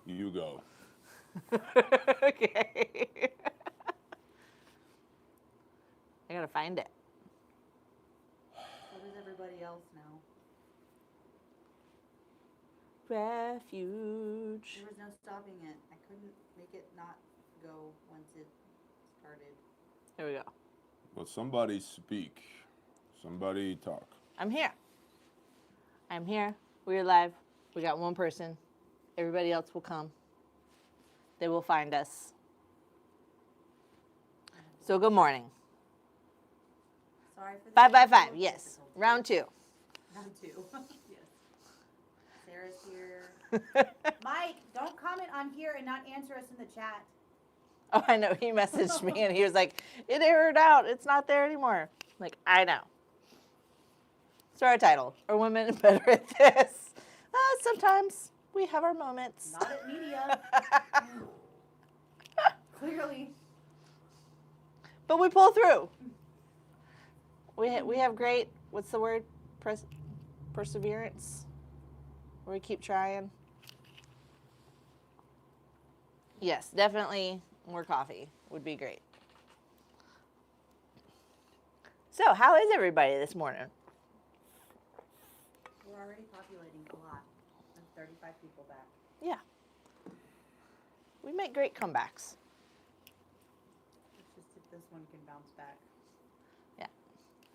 You go. Okay. I gotta find it. So does everybody else now. Refuge. There was no stopping it. I couldn't make it not go once it started. Here we go. Well, somebody speak. Somebody talk. I'm here. I'm here. We're live. We got one person. Everybody else will come. They will find us. So good morning. Sorry for the 5 by 5. technical Yes. difficulties. Round 2. Round 2. Yes. Sarah's here. Mike, don't comment on here and not answer us in the chat. Oh, I know. He messaged me and he was like, it errored out. It's not there anymore. I'm like, I know. So our title, Are Women Better at This? Sometimes we have our moments. Not at media. Clearly. But we pull through. We have great, what's the word? Perseverance. Where we keep trying. Yes, definitely more coffee would be great. So, how is everybody this morning? We're already populating a lot. There's 35 people back. Yeah. We make great comebacks. Let's just see if this one can bounce back. Yeah.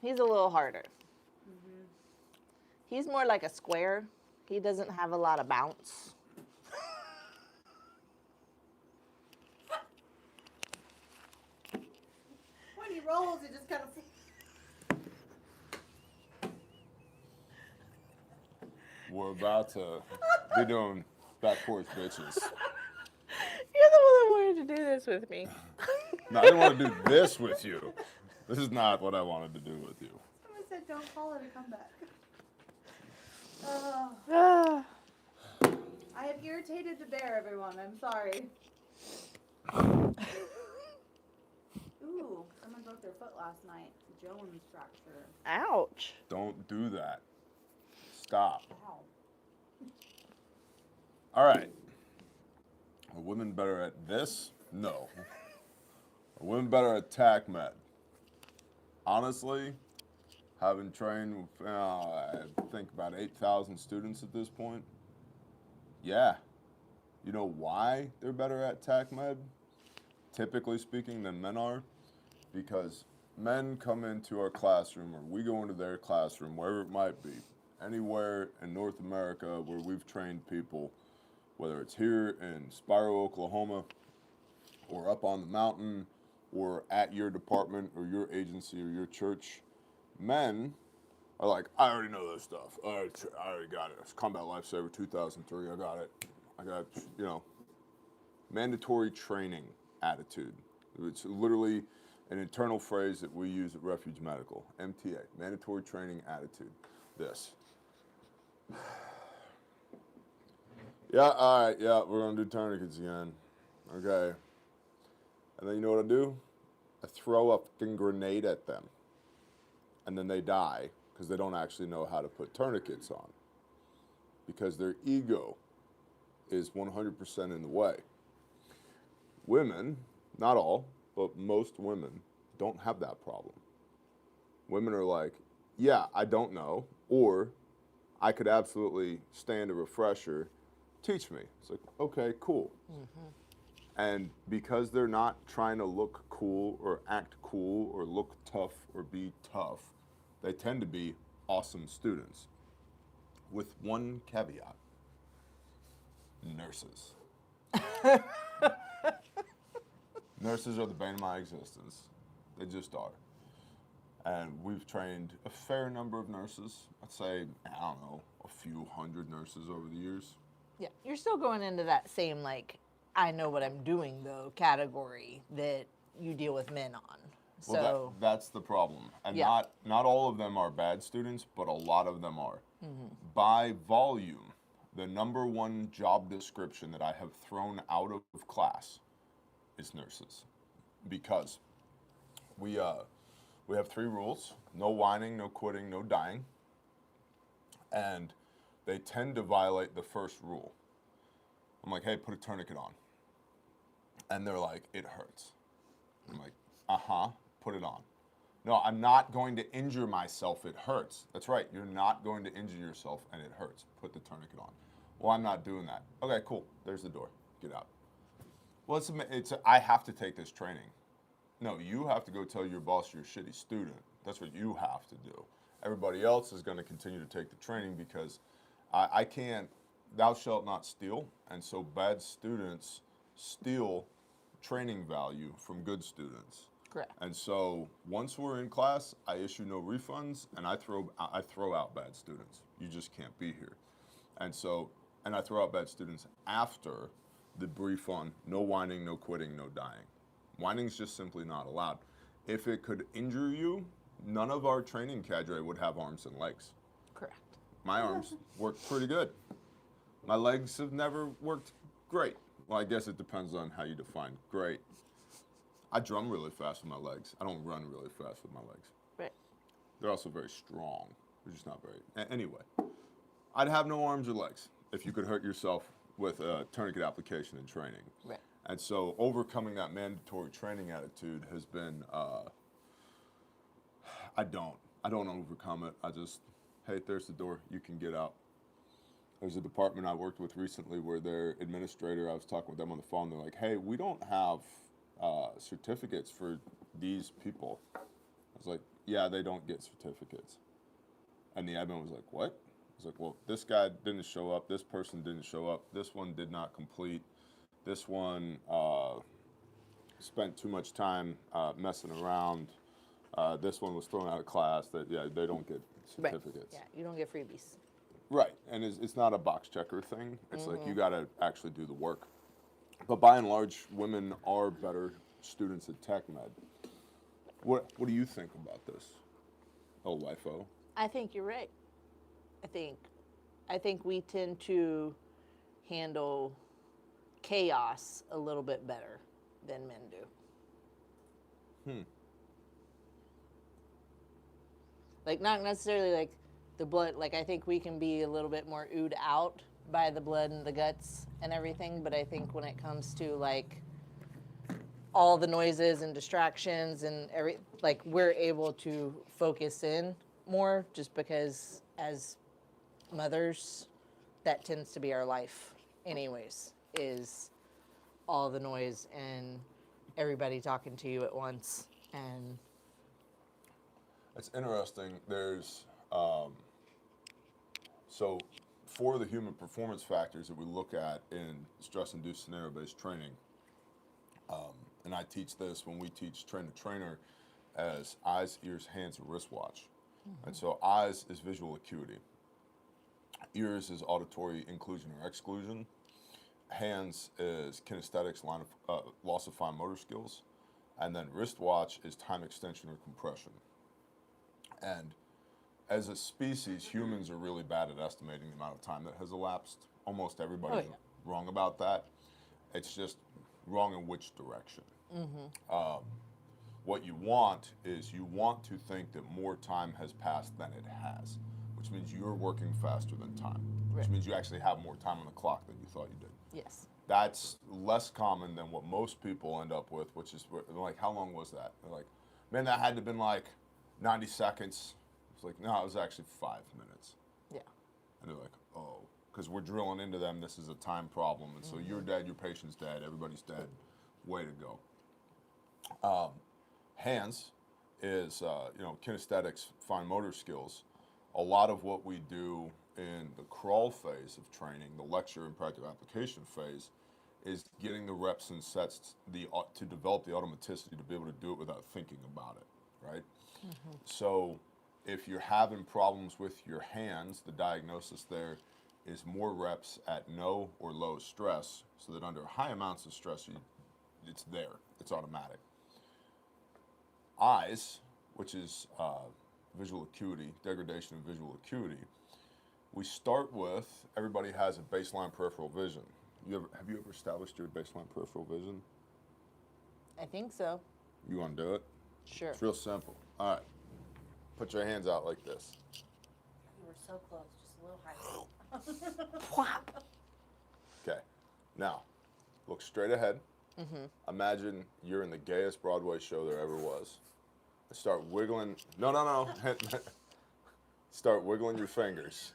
He's a little harder. Mm-hmm. He's more like a square. He doesn't have a lot of bounce. When he rolls, it just kind of... We're about to be doing back porch bitches. You're the one that wanted to do this with me. No, I didn't want to do this with you. This is not what I wanted to do with you. Someone said don't call it a comeback. I have irritated the bear, everyone. I'm sorry. Ooh, someone broke their foot last night. Jones fracture. Ouch. Don't do that. Stop. Ow. All right. Are women better at this? No. Are women better at TAC med? Honestly, having trained, I think about 8,000 students at this point. Yeah. You know why they're better at TAC med, typically speaking, than men are? Because men come into our classroom, or we go into their classroom, wherever it might be, anywhere in North America where we've trained people, whether it's here in Spiro, Oklahoma, or up on the mountain, or at your department, or your agency, or your church, men are like, I already know this stuff. I already got it. It's Combat Lifesaver 2003. I got it. I got, mandatory training attitude. It's literally an internal phrase that we use at Refuge Medical, MTA, mandatory training attitude. This. Yeah, all right, yeah, we're going to do tourniquets again. Okay. And then you know what I do? I throw a fucking grenade at them. And then they die because they don't actually know how to put tourniquets on. Because their ego is 100% in the way. Women, not all, but most women don't have that problem. Women are like, yeah, I don't know, or I could absolutely stand a refresher. Teach me. It's like, okay, cool. Mm-hmm. And because they're not trying to look cool or act cool or look tough or be tough, they tend to be awesome students. With one caveat: nurses. Nurses are the bane of my existence. They just are. And we've trained a fair number of nurses. I'd say, I don't know, a few hundred nurses over the years. Yeah, you're still going into that same, I know what I'm doing, though, category that you deal with men on. So Well, that's the problem. And yeah. not all of them are bad students, but a lot of them are. Mm-hmm. By volume, the number one job description that I have thrown out of class is nurses. Because we have 3 rules: no whining, no quitting, no dying. And they tend to violate the first rule. I'm like, hey, put a tourniquet on. And they're like, it hurts. I'm like, put it on. No, I'm not going to injure myself, it hurts. That's right, you're not going to injure yourself and it hurts. Put the tourniquet on. Well, I'm not doing that. Okay, cool, there's the door, get out. Well, I have to take this training. No, you have to go tell your boss you're a shitty student. That's what you have to do. Everybody else is going to continue to take the training because I can't, thou shalt not steal. And so bad students steal training value from good students. Correct. And so once we're in class, I issue no refunds and I throw out bad students. You just can't be here. And I throw out bad students after the brief on no whining, no quitting, no dying. Whining's just simply not allowed. If it could injure you, none of our training cadre would have arms and legs. Correct. My arms work pretty good. My legs have never worked great. Well, I guess it depends on how you define great. I drum really fast with my legs. I don't run really fast with my legs. Right. They're also very strong. They're just not very. Anyway, I'd have no arms or legs if you could hurt yourself with a tourniquet application and training. Right. And so overcoming that mandatory training attitude has been, I don't overcome it. I just, hey, there's the door, you can get out. There's a department I worked with recently where their administrator, I was talking with them on the phone, they're like, hey, we don't have certificates for these people. I was like, yeah, they don't get certificates. And the admin was like, what? I was like, well, this guy didn't show up, this person didn't show up, this one did not complete, this one spent too much time messing around, this one was thrown out of class, they don't get certificates. Right. Yeah, you don't get freebies. Right, and it's not a box checker thing. It's like you got to actually do the work. But by and large, women are better students at Tech Med. What do you think about this, oh wifo? I think you're right. I think we tend to handle chaos a little bit better than men do. Like, not necessarily like the blood, like I think we can be a little bit more oohed out by the blood and the guts and everything, but I think when it comes to like all the noises and distractions and we're able to focus in more just because as mothers, that tends to be our life anyways, is all the noise and everybody talking to you at once. And It's interesting. There's so for the human performance factors that we look at in stress-induced scenario-based training, and I teach this when we teach train-to-trainer as eyes, ears, hands, and wristwatch. And so eyes is visual acuity. Ears is auditory inclusion or exclusion. Hands is kinesthetics, loss of fine motor skills. And then wristwatch is time extension or compression. And as a species, humans are really bad at estimating the amount of time that has elapsed. Almost everybody's wrong about that. It's just wrong in which direction. What you want is you want to think that more time has passed than it has, which means you're working faster than time, which means you actually have more time on the clock than you thought you did. yes. That's less common than what most people end up with, which is like, how long was that? They're like, man, that had to have been like 90 seconds. It's like, no, it was actually 5 minutes. Yeah. And they're like, oh, because we're drilling into them, this is a time problem. And so you're dead, your patient's dead, everybody's dead. Way to go. Hands is, kinesthetics, fine motor skills. A lot of what we do in the crawl phase of training, the lecture and practical application phase, is getting the reps and sets to develop the automaticity to be able to do it without thinking about it, right? So if you're having problems with your hands, the diagnosis there is more reps at no or low stress, so that under high amounts of stress, it's there, it's automatic. Eyes, which is visual acuity, degradation of visual acuity, we start with, everybody has a baseline peripheral vision. Have you ever established your baseline peripheral vision? I think so. You want to do it? Sure. It's real simple. All right. Put your hands out like this. You were so close, just a little higher. Whap. Okay. Now, look straight ahead. Imagine you're in the gayest Broadway show there ever was. Start wiggling. No. Start wiggling your fingers.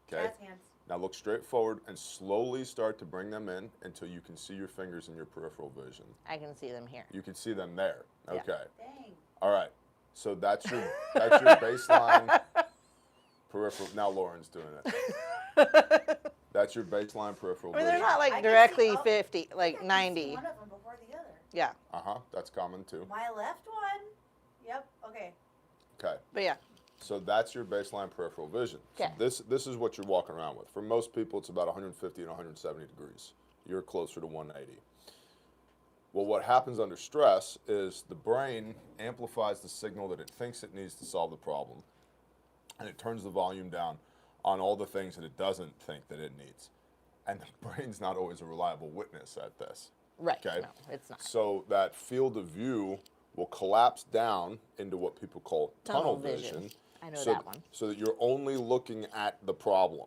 Okay? Jazz hands. Now look straight forward and slowly start to bring them in until you can see your fingers in your peripheral vision. I can see them here. You can see them there. Yeah. Okay. Dang. All right. So that's your baseline peripheral. Now Lauren's doing it. That's your baseline peripheral I mean, vision. they're not I like can directly see- 50, I like can see 90. one of them before the other. Yeah, That's common too. My left one. Yep. Okay. Okay. but yeah. So that's your baseline peripheral vision. So Okay. this is what you're walking around with. For most people, it's about 150 and 170 degrees. You're closer to 180. Well, what happens under stress is the brain amplifies the signal that it thinks it needs to solve the problem, and it turns the volume down on all the things that it doesn't think that it needs. And the brain's not always a reliable witness at this. Right. Okay. No, it's not. So that field of view will collapse down into what people call tunnel Tunnel vision. vision. I know so, that one. So that you're only looking at the problem.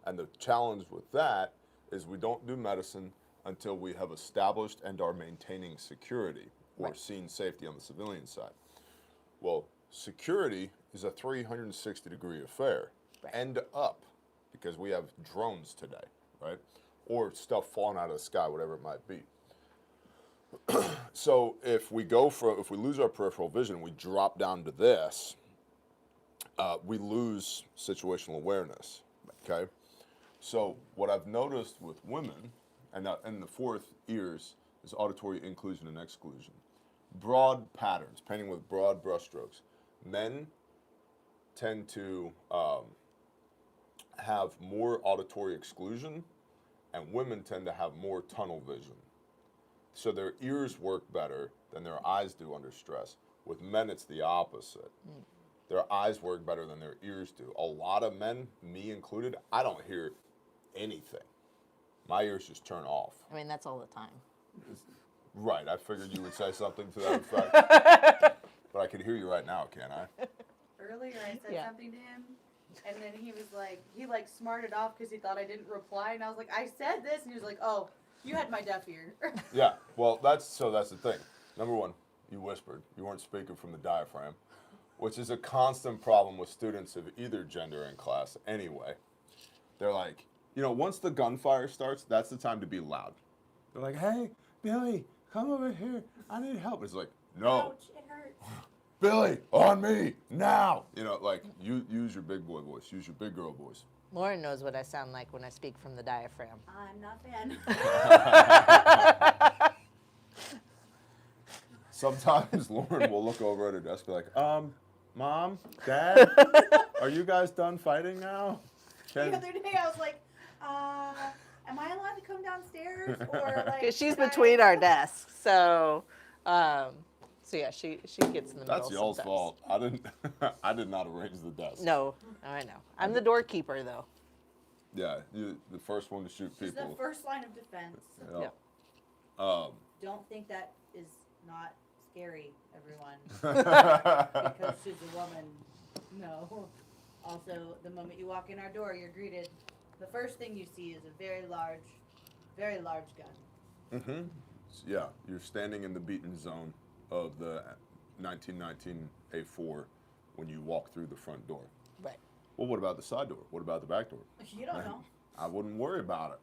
And the challenge with that is we don't do medicine until we have established and are maintaining security or Right. seen safety on the civilian side. Well, security is a 360-degree affair, Right. end up, because we have drones today, right? Or stuff falling out of the sky, whatever it might be. So if we lose our peripheral vision, we drop down to this, we lose situational awareness, okay? So what I've noticed with women, and the fourth ears is auditory inclusion and exclusion. Broad patterns, painting with broad brushstrokes. Men tend to have more auditory exclusion, and women tend to have more tunnel vision. So their ears work better than their eyes do under stress. With men, it's the opposite. Their eyes work better than their ears do. A lot of men, me included, I don't hear anything. My ears just turn off. I mean, that's all the time. Right, I figured you would say something to that effect. But I can hear you right now, can't I? Earlier, I said Yeah. something to him, and then he was like, he smarted off because he thought I didn't reply, and I was like, I said this, and he was like, oh, you had my deaf ear. Yeah, well, that's the thing. Number one, you whispered. You weren't speaking from the diaphragm, which is a constant problem with students of either gender in class anyway. They're like, once the gunfire starts, that's the time to be loud. They're like, hey, Billy, come over here. I need help. It's like, no. Ouch, it hurts. Billy, on me, now. You use your big boy voice. Use your big girl voice. Lauren knows what I sound like when I speak from the diaphragm. I'm not a fan. Sometimes Lauren will look over at her desk and be like, Mom, Dad, are you guys done fighting now? The other day, I was like, am I allowed to come downstairs? Or like, Because she's should I- between our desks, so yeah, she gets in the That's middle y'all's sometimes. fault. I did not arrange the desk. No, I know. I'm the doorkeeper, though. Yeah, you the first one to shoot She's the people. first line of defense. Yeah. Don't think that is not scary, everyone. Because she's a woman. No. Also, the moment you walk in our door, you're greeted. The first thing you see is a very large gun. Mm-hmm. Yeah, you're standing in the beaten zone of the 1919 A4 when you walk through the front door. Right. Well, what about the side door? What about the back door? You don't know. I wouldn't worry about it.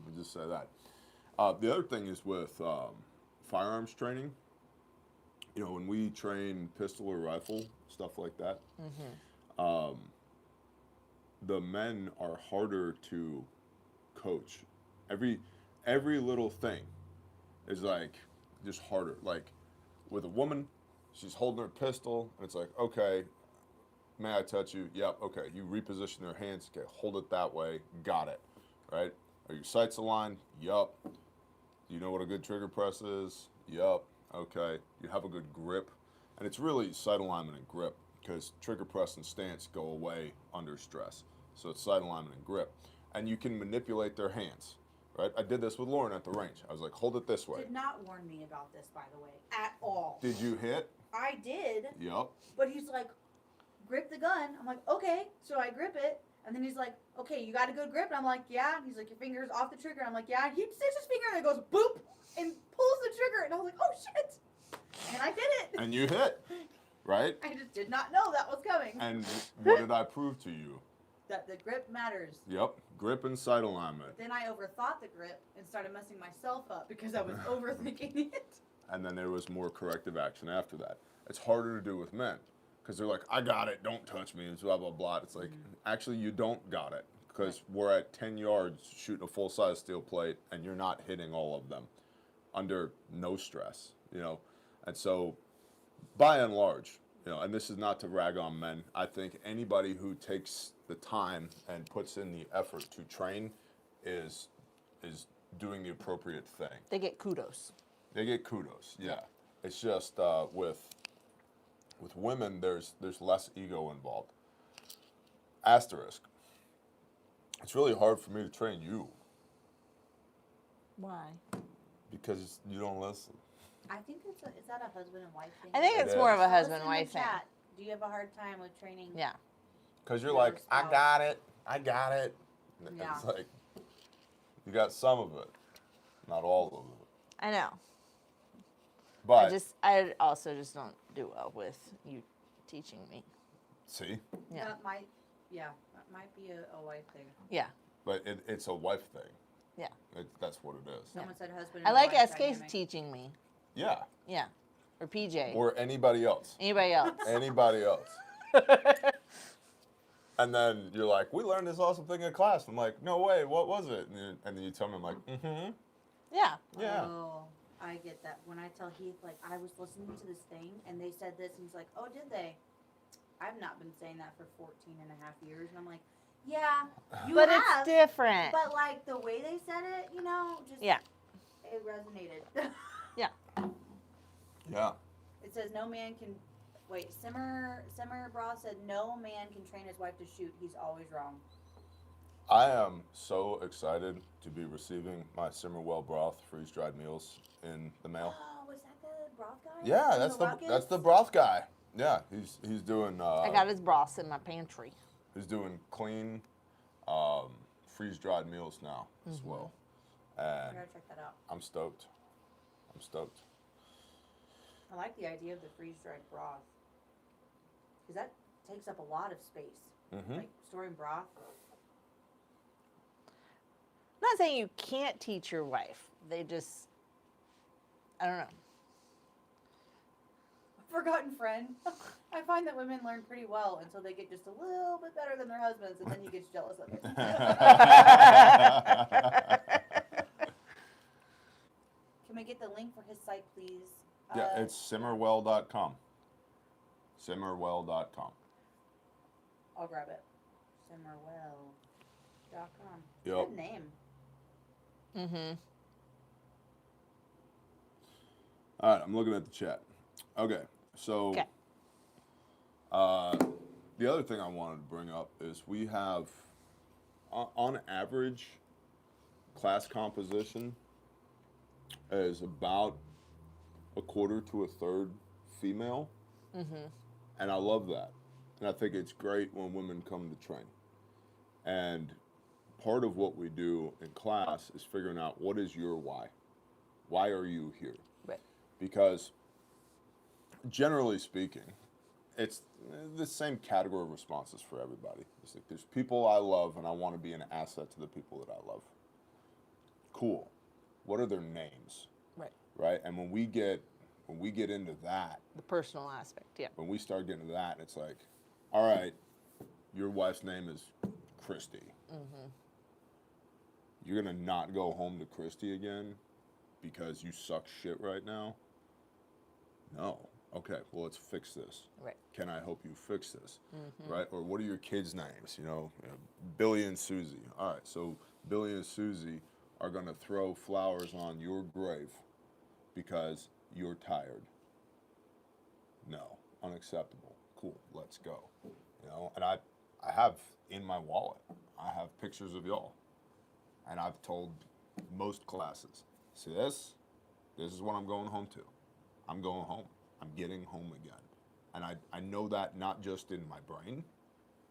Let me just say that. The other thing is with firearms training. When we train pistol or rifle, stuff like that, the men are harder to coach. Every little thing is like just harder. Like with a woman, she's holding her pistol, and it's like, okay, may I touch you? Yep, okay. You reposition their hands, okay, hold it that way, got it, right? Are your sights aligned? Yup. Do you know what a good trigger press is? Yup, okay. You have a good grip. And it's really sight alignment and grip, because trigger press and stance go away under stress. So it's sight alignment and grip. And you can manipulate their hands, right? I did this with Lauren at the range. I was like, hold it this way. Did not warn me about this, by the way, at all. Did you hit? I did, Yup. but he's like, grip the gun. I'm like, okay. So I grip it, And then he's like, okay, you got a good grip? And I'm like, yeah. And he's like, your finger's off the trigger. I'm like, yeah. And he sticks his finger and it goes boop and pulls the trigger. And I was like, oh shit. And I did it. And you hit, right? I just did not know that was coming. And what did I prove to you? That the grip matters. Yep, grip and sight alignment. But then I overthought the grip and started messing myself up because I was overthinking it. And then there was more corrective action after that. It's harder to do with men because they're like, I got it, don't touch me, it's blah, blah, blah. It's like, actually, you don't got it because we're at 10 yards shooting a full-size steel plate and you're not hitting all of them under no stress, you know? And so, by and large, you know, and this is not to rag on men, I think anybody who takes the time and puts in the effort to train is doing the appropriate thing. They get kudos. They get kudos, yeah. It's just with women, there's less ego involved. Asterisk. It's really hard for me to train you Why? because you don't listen. I think is that a husband and wife thing? I think It it's more of is. a husband-wife Listen in thing. chat. Do you have a hard time with training? Yeah. Because you're Your like, I spouse. got it, I got it. And Yeah. it's like, you got some of it, not all of it. I know. But, I also just don't do well with you teaching me. see, Yeah. That might be a wife thing. Yeah. but it's a wife thing. Yeah. That's what it is. Someone said husband I and like wife SK's dynamic. teaching me. Yeah, Yeah. Or PJ. or anybody else. Anybody else. Anybody else. And then you're like, we learned this awesome thing in class. I'm like, no way, what was it? And then you tell me, I'm like, mm-hmm. Yeah. Yeah. Oh, I get that. When I tell Heath, like, I was listening to this thing, and they said this, and he's like, oh, did they? I've not been saying that for 14 and a half years. And I'm like, yeah, you But have. it's different. But, like, the way they said it, you know, just, Yeah. it resonated. Yeah. Yeah. It says no man can, wait, Simmer Bra said no man can train his wife to shoot. He's always wrong. I am so excited to be receiving my Simmerwell broth freeze-dried meals in the mail. Oh, was that the broth guy? Yeah, From that's the Ruckus? broth guy. Yeah, he's doing I got his broths in my pantry. he's doing clean freeze-dried meals now as well. I And gotta check that out. I'm stoked. I'm stoked. I like the idea of the freeze-dried broth. Because that takes up a lot of space. Mhm. Like storing broth. I'm not saying you can't teach your wife. They just, I don't know. Forgotten friend. I find that women learn pretty well until they get just a little bit better than their husbands, and then you get jealous of it. Can we get the link for his site, please? Yeah, it's simmerwell.com. Simmerwell.com. I'll grab it. Simmerwell.com. Yep. Good name. Mm-hmm. All right, I'm looking at the chat. Okay, so Okay. the other thing I wanted to bring up is we have, on average, class composition is about a quarter to a third female, and I love that. And I think it's great when women come to train. And part of what we do in class is figuring out what is your why. Why are you here? Right. Because generally speaking, it's the same category of responses for everybody. It's like there's people I love and I want to be an asset to the people that I love. Cool. What are their names? Right. Right? And when we get into that, The personal aspect, yeah. when we start getting to that, it's like, all right, your wife's name is Christy. You're gonna not go home to Christy again because you suck shit right now? No. Okay, well, let's fix this. Right. Can I help you fix this? Right? Or what are your kids' names? You know, Billy and Susie. All right, so Billy and Susie are gonna throw flowers on your grave because you're tired. No, unacceptable. Cool, let's go. You know, and I have in my wallet, I have pictures of y'all. And I've told most classes, see this is what I'm going home to. I'm going home. I'm getting home again. And I know that not just in my brain,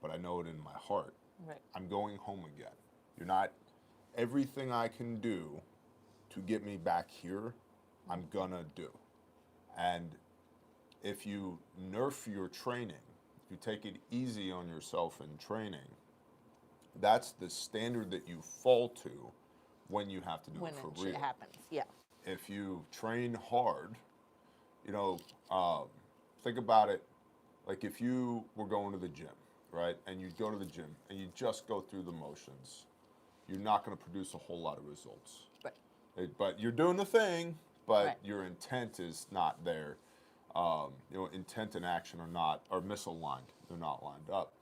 but I know it in my heart Right. I'm going home again. You're not, everything I can do to get me back here, I'm gonna do. And if you nerf your training, if you take it easy on yourself in training, that's the standard that you fall to when you have to do When it for shit real. happens. Yeah. If you train hard, you know, think about it like if you were going to the gym, right? And you go to the gym and you just go through the motions, you're not going to produce a whole lot of results. Right. But you're doing the thing, but Right. your intent is not there. Intent and action are misaligned. They're not lined up.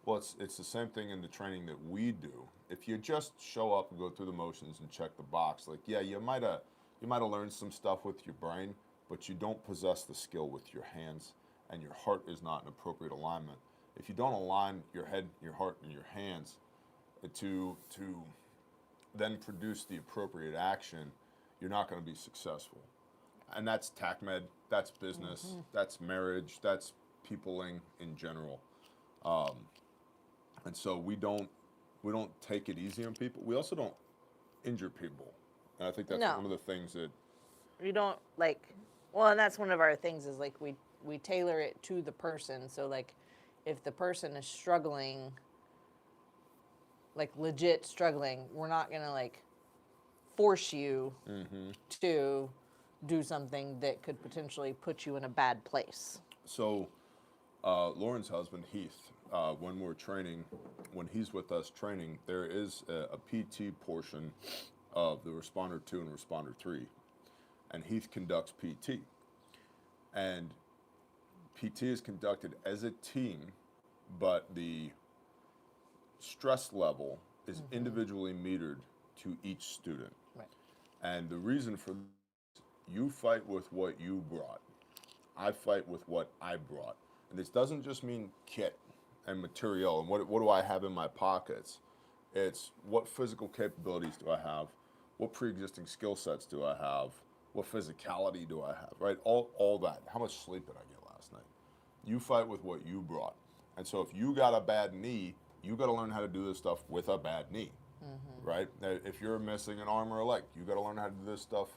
Well, it's the same thing in the training that we do. If you just show up and go through the motions and check the box, like yeah, you might have learned some stuff with your brain, but you don't possess the skill with your hands, and your heart is not in appropriate alignment. If you don't align your head, your heart, and your hands to then produce the appropriate action, you're not going to be successful. And that's TACMED, that's business, that's marriage, that's peopling in general. And so we don't take it easy on people. We also don't injure people. And I think that's No. one of the things that We don't like, well, and that's one of our things is like we tailor it to the person. So like if the person is struggling, like legit struggling, we're not going to like force you to do something that could potentially put you in a bad place. So, Lauren's husband, Heath, when we're training, when he's with us training, there is a PT portion of the Responder 2 and Responder 3. And Heath conducts PT. And PT is conducted as a team, but the stress level is individually metered to each student. Right. And the reason for this, you fight with what you brought. I fight with what I brought. And this doesn't just mean kit and material and what do I have in my pockets. It's what physical capabilities do I have? What pre-existing skill sets do I have? What physicality do I have, right? All that. How much sleep did I get last night? You fight with what you brought. And so if you got a bad knee, you got to learn how to do this stuff with a bad knee, right? If you're missing an arm or a leg, you got to learn how to do this stuff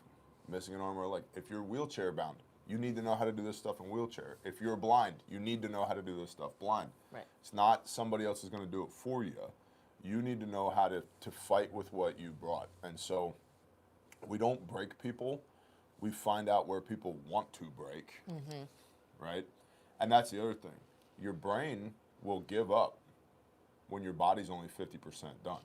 missing an arm or a leg. If you're wheelchair bound, you need to know how to do this stuff in wheelchair. If you're blind, you need to know how to do this stuff blind. Right. It's not somebody else is going to do it for you. You need to know how to fight with what you brought. And so we don't break people. We find out where people want to break, right? And that's the other thing. Your brain will give up when your body's only 50% done.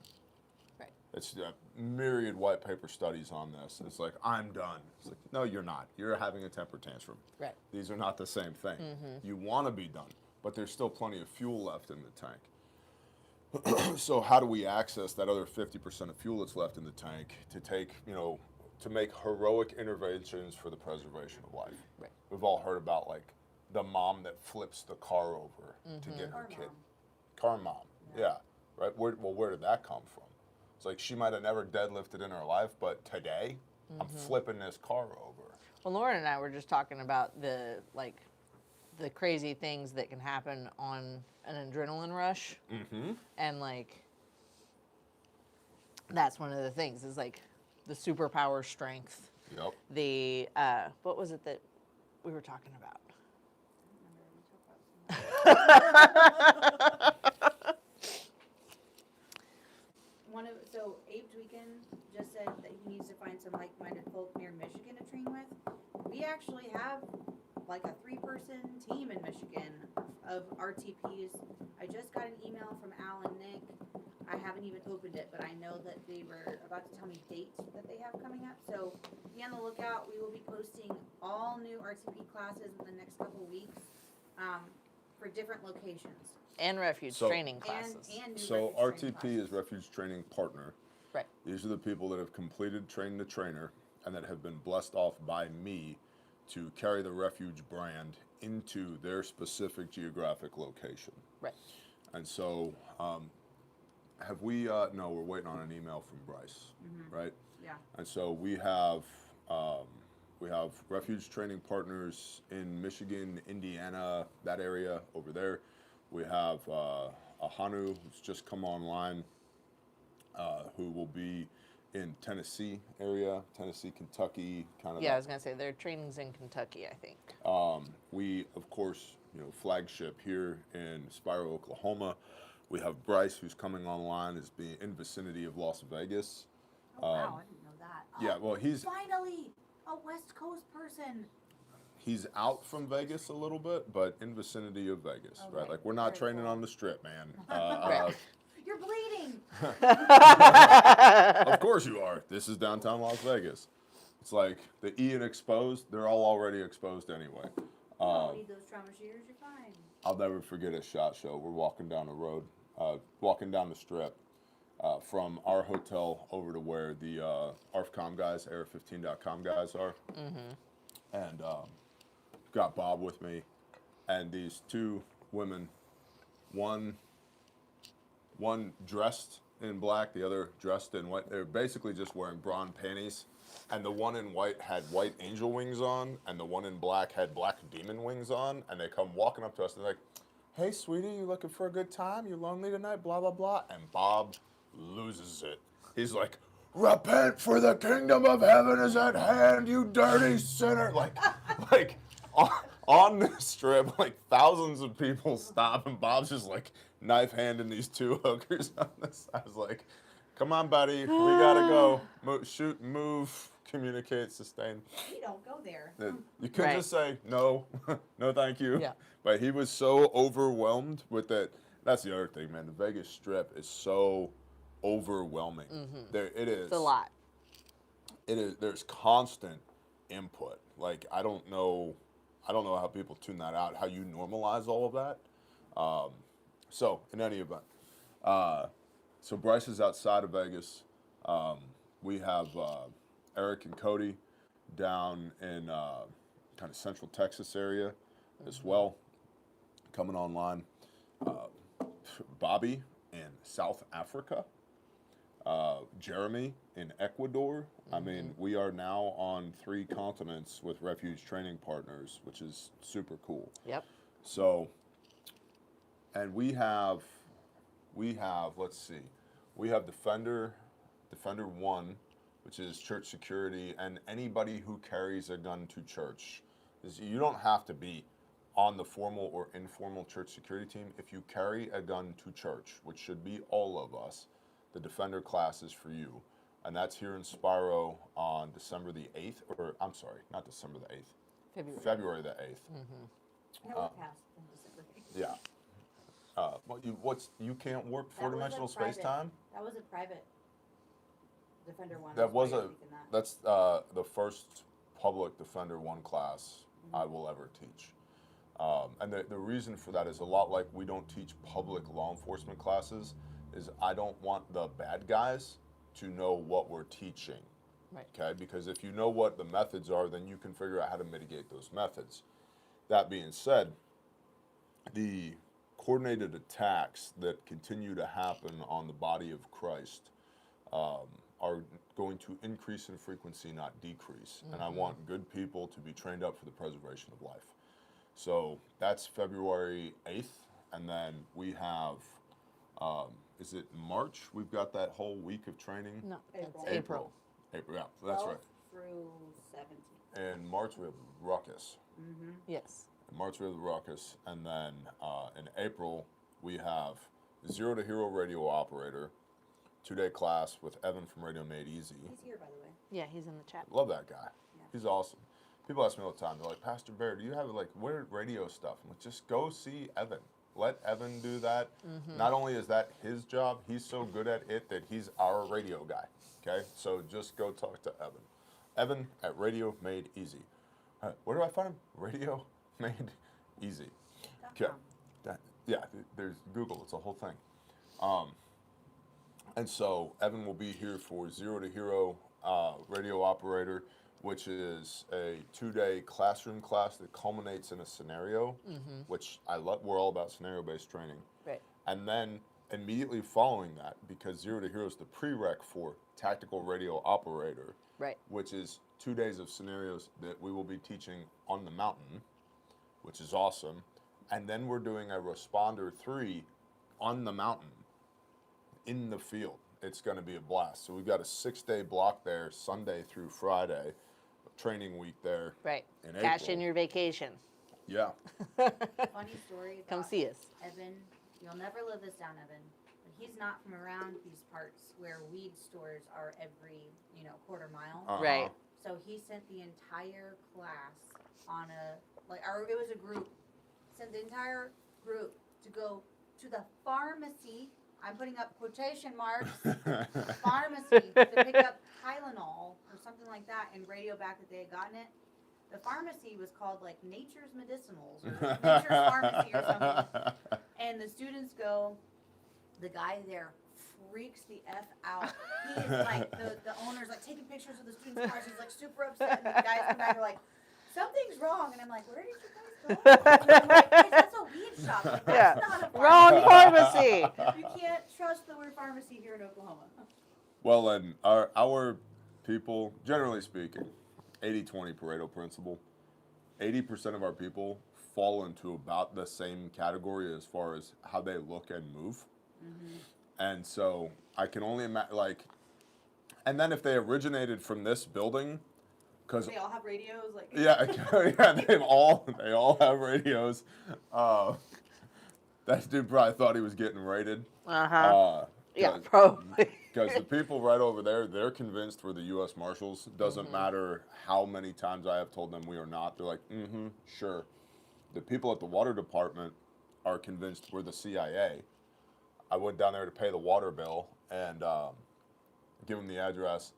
Right. It's myriad white paper studies on this. It's like, I'm done. It's like, no, you're not. You're having a temper tantrum. Right. These are not the same thing. You want to be done, but there's still plenty of fuel left in the tank. So how do we access that other 50% of fuel that's left in the tank to take, to make heroic interventions for the preservation of life? Right. We've all heard about like the mom that flips the car over to get her Car kid. mom. Car mom, yeah, right. Where did that come from? It's like she might have never deadlifted in her life, but today I'm flipping this car over. Well, Lauren and I were just talking about the crazy things that can happen on an adrenaline rush, and like that's one of the things is like the superpower strength. Yep. The what was it that we were talking about? So Abe Tweakin just said that he needs to find some like-minded folk near Michigan to train with. We actually have like a 3-person team in Michigan of RTPs. I just got an email from Al and Nick. I haven't even opened it, but I know that they were about to tell me dates that they have coming up. So be on the lookout. We will be posting all new RTP classes in the next couple weeks for different locations. And refuge training classes. And new So refuge training RTP classes. is Refuge Training Partner. Right. These are the people that have completed Train the Trainer and that have been blessed off by me to carry the Refuge brand into their specific geographic location. Right. And so, have we? No, we're waiting on an email from Bryce, right? Yeah. And so we have Refuge Training Partners in Michigan, Indiana, that area over there. We have a Hanu who's just come online, who will be in Tennessee area, Tennessee, Kentucky, kind of. Yeah, I was gonna say their training's in Kentucky, I think. We, of course, flagship here in Spiro, Oklahoma. We have Bryce, who's coming online, is being in vicinity of Las Vegas. Oh, wow, I didn't know that. Yeah, well, he's Finally, a West Coast person. he's out from Vegas a little bit, but in vicinity of Vegas, right? Okay, Like, we're not very training cool. on the strip, man. You're bleeding. Of course you are. This is downtown Las Vegas. It's like the E and exposed, they're all already exposed anyway. You don't need those trauma shears, you're fine. I'll never forget a SHOT show. We're walking down the road, walking down the strip from our hotel over to where the ARFCOM guys, AR15.com guys are. And got Bob with me, and these two women, one dressed in black, the other dressed in white. They're basically just wearing brawn panties, and the one in white had white angel wings on, and the one in black had black demon wings on, and they come walking up to us and they're like, "Hey, sweetie, you looking for a good time? You lonely tonight? Blah, blah, blah." And Bob loses it. He's like, "Repent, for the kingdom of heaven is at hand, you dirty sinner." Like on the strip, like thousands of people stop, and Bob's just like knife handing these two hookers on the side. I was like, "Come on, buddy, we gotta go. Shoot, move, communicate, sustain." We don't go there. You could Right. just say, "No, no thank you." Yeah. But he was so overwhelmed with that. That's the other thing, man. The Vegas Strip is so overwhelming. There, it is. It's a lot. It is. There's constant input. Like, I don't know how people tune that out. How you normalize all of that. So in any event, so Bryce is outside of Vegas. We have Eric and Cody down in kind of Central Texas area as well, coming online. Bobby in South Africa. Jeremy in Ecuador. I mean, we are now on 3 continents with Refuge training partners, which is super cool. Yep. So, and we have, let's see, we have Defender 1, which is church security, and anybody who carries a gun to church. You don't have to be on the formal or informal church security team. If you carry a gun to church, which should be all of us, the Defender class is for you. And that's here in Spiro on December the 8th, or I'm sorry, not December the 8th, February the 8th. No, it passed in December. Yeah. You can't warp That was a 4-dimensional private- space-time? That was a private Defender 1. That was why you're thinking that. that's the first public Defender 1 class I will ever teach. And the reason for that is a lot like we don't teach public law enforcement classes, is I don't want the bad guys to know what we're teaching. Right. Okay? Because if you know what the methods are, then you can figure out how to mitigate those methods. That being said, the coordinated attacks that continue to happen on the body of Christ are going to increase in frequency, not decrease. And I want good people to be trained up for the preservation of life. So that's February 8th. And then we have, is it March? We've got that whole week of training? No, April. it's April. April, yeah, that's right. 12th through 17th. In March, we have Ruckus. Yes. In March, we have the Ruckus. And then in April, we have 0 to Hero Radio Operator, 2-day class with Evan from Radio Made Easy. He's here, by the way. Yeah, he's in the chat. Love that guy. Yeah. He's awesome. People ask me all the time, they're like, "Pastor Bear, do you have like weird radio stuff?" I'm like, just go see Evan. Let Evan do that. Not only is that his job, he's so good at it that he's our radio guy. Okay? So just go talk to Evan. Evan at Radio Made Easy. Where do I find him? Radio Made Easy. Okay. Yeah, there's Google. It's a whole thing. And so Evan will be here for 0 to Hero Radio Operator, which is a 2-day classroom class that culminates in a scenario, which I love. We're all about scenario-based training. Right. And then immediately following that, because 0 to Hero is the prereq for Tactical Radio Operator, Right. which is 2 days of scenarios that we will be teaching on the mountain, which is awesome. And then we're doing a Responder 3 on the mountain, in the field. It's going to be a blast. So we've got a 6-day block there, Sunday through Friday, training week there. Right. In Cash April. in your vacation. Yeah. Funny story about Come see us. Evan. You'll never live this down, Evan. But he's not from around these parts where weed stores are every, quarter mile. Uh-huh. Right. So he sent the entire class on it was a group, sent the entire group to go to the pharmacy. I'm putting up quotation marks. Pharmacy to pick up Tylenol or something like that and radio back that they had gotten it. The pharmacy was called like Nature's Medicinals or Nature's Pharmacy or something. And the students go, the guy there freaks the F out. He is like, the owner's like taking pictures of the students' cars. He's like super upset. And the guys come back and are like, something's wrong. And I'm like, where did you guys go? And I'm like, "Guys, that's a weed shop. Like, that's not a pharmacy. Wrong pharmacy. You can't trust the word pharmacy here in Oklahoma. Well, and our people, generally speaking, 80-20 Pareto principle, 80% of our people fall into about the same category as far as how they look and move. Mm-hmm. And so I can only imagine, and then if they originated from this building, because they all have radios, yeah, they all have radios. That dude probably thought he was getting raided. Yeah, probably. Because the people right over there, they're convinced we're the U.S. Marshals. Doesn't matter how many times I have told them we are not. They're like, sure. The people at the water department are convinced we're the CIA. I went down there to pay the water bill and give them the address.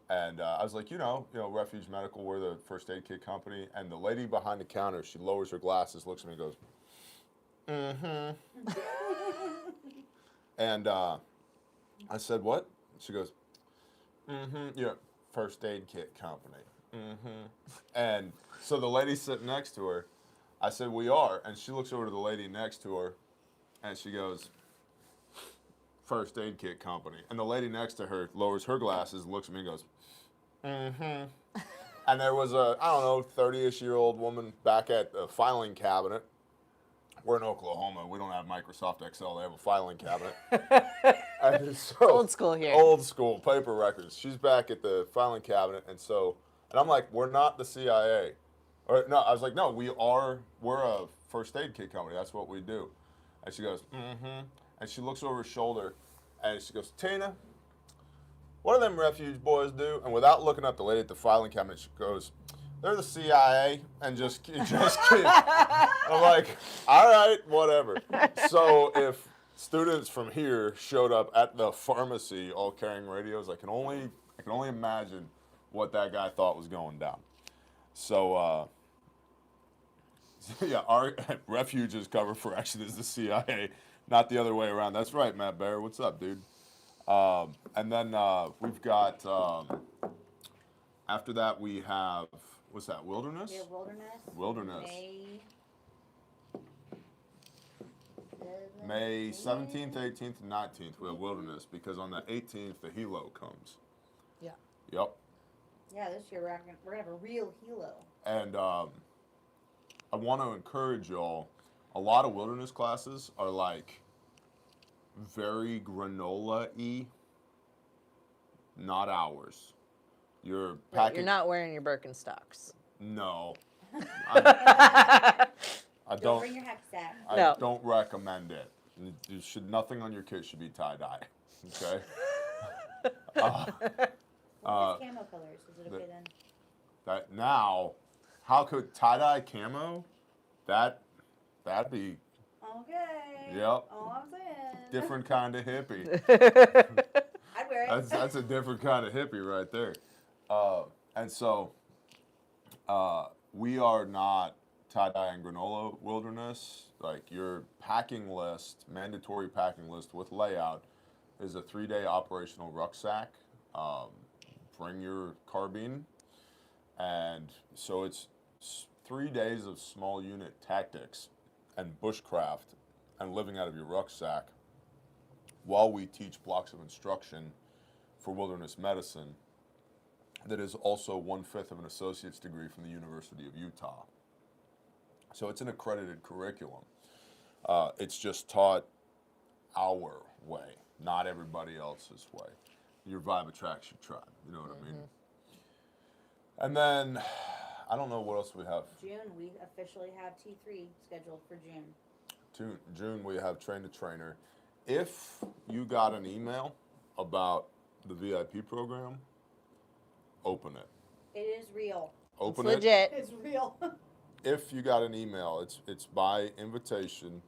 And I was like, Refuge Medical, we're the first aid kit company. And the lady behind the counter, she lowers her glasses, looks at me and goes, And I said, what? She goes, you're first aid kit company. And so the lady sitting next to her, I said, we are. And she looks over to the lady next to her, and she goes, first aid kit company. And the lady next to her lowers her glasses, looks at me and goes, And there was a, 30-ish-year-old woman back at the filing cabinet. We're in Oklahoma. We don't have Microsoft Excel. They have a filing cabinet. And so, Old school here. Old school, paper records. She's back at the filing cabinet. And I'm like, we're not the CIA. Or no, I was like, no, we're a first aid kit company. That's what we do. And she goes, And she looks over her shoulder and she goes, Tina, what do them refuge boys do? And without looking up the lady at the filing cabinet, she goes, they're the CIA, and just keep. I'm like, all right, whatever. So if students from here showed up at the pharmacy all carrying radios, I can only imagine what that guy thought was going down. So yeah, our Refuge's cover for action is the CIA, not the other way around. That's right, Matt Bear. What's up, dude? And then we've got after that we have. What's that, Wilderness? Yeah, Wilderness. May 17th, 18th, and 19th, we have Wilderness, because on the 18th, the helo comes. Yeah. Yep. Yeah, this year we're gonna have a real helo. And I want to encourage y'all, a lot of Wilderness classes are like very granola-y, not ours. You're packing. You're not wearing your Birkenstocks. No. I Don't bring your hacksack. No. don't recommend it. Nothing on your kit should be tie-dye. Okay? What's camo colors? Is it okay then? Now, how could tie-dye camo? That'd be Okay. Yep. All I'm saying. different kind of hippie. I'd wear it. That's a different kind of hippie right there. And so we are not tie-dye and granola Wilderness. Like your packing list, mandatory packing list with layout is a 3-day operational rucksack. Bring your carbine. And so it's 3 days of small unit tactics and bushcraft and living out of your rucksack while we teach blocks of instruction for wilderness medicine that is also 1/5 of an associate's degree from the University of Utah. So it's an accredited curriculum. It's just taught our way, not everybody else's way. Your vibe attracts your tribe. You know what I mean? And then, I don't know what else we have. June, we officially have T3 scheduled for June. June, we have Train the Trainer. If you got an email about the VIP program, open it. It is real. Open It's it. legit. It's real. If you got an email, it's by invitation.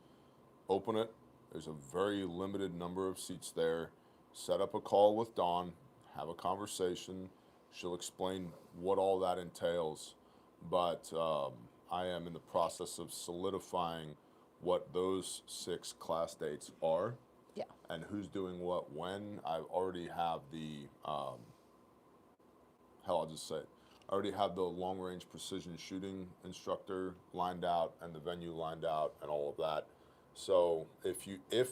Open it. There's a very limited number of seats there. Set up a call with Dawn. Have a conversation. She'll explain what all that entails. But I am in the process of solidifying what those 6 class dates are. Yeah. And who's doing what when. I already have the, I'll just say it. I already have the long-range precision shooting instructor lined out and the venue lined out and all of that. So if